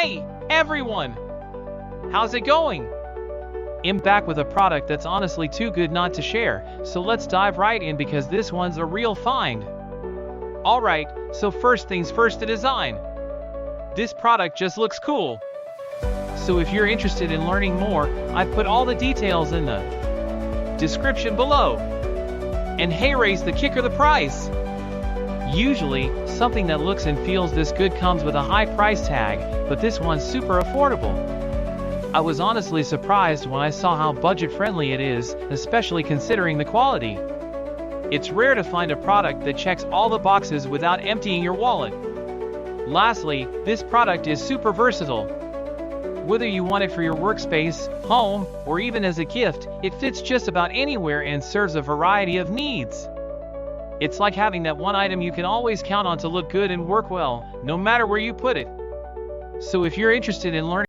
Hey, everyone! How's it going? I'm back with a product that's honestly too good not to share, so let's dive right in because this one's a real find. Alright, so first things first, the design. This product just looks cool. So if you're interested in learning more, I've put all the details in the description below. And hey, raise the kicker, the price. Usually, something that looks and feels this good comes with a high price tag, but this one's super affordable. I was honestly surprised when I saw how budget-friendly it is, especially considering the quality. It's rare to find a product that checks all the boxes without emptying your wallet. Lastly, this product is super versatile. Whether you want it for your workspace, home, or even as a gift, it fits just about anywhere and serves a variety of needs. It's like having that one item you can always count on to look good and work well, no matter where you put it. So if you're interested in learning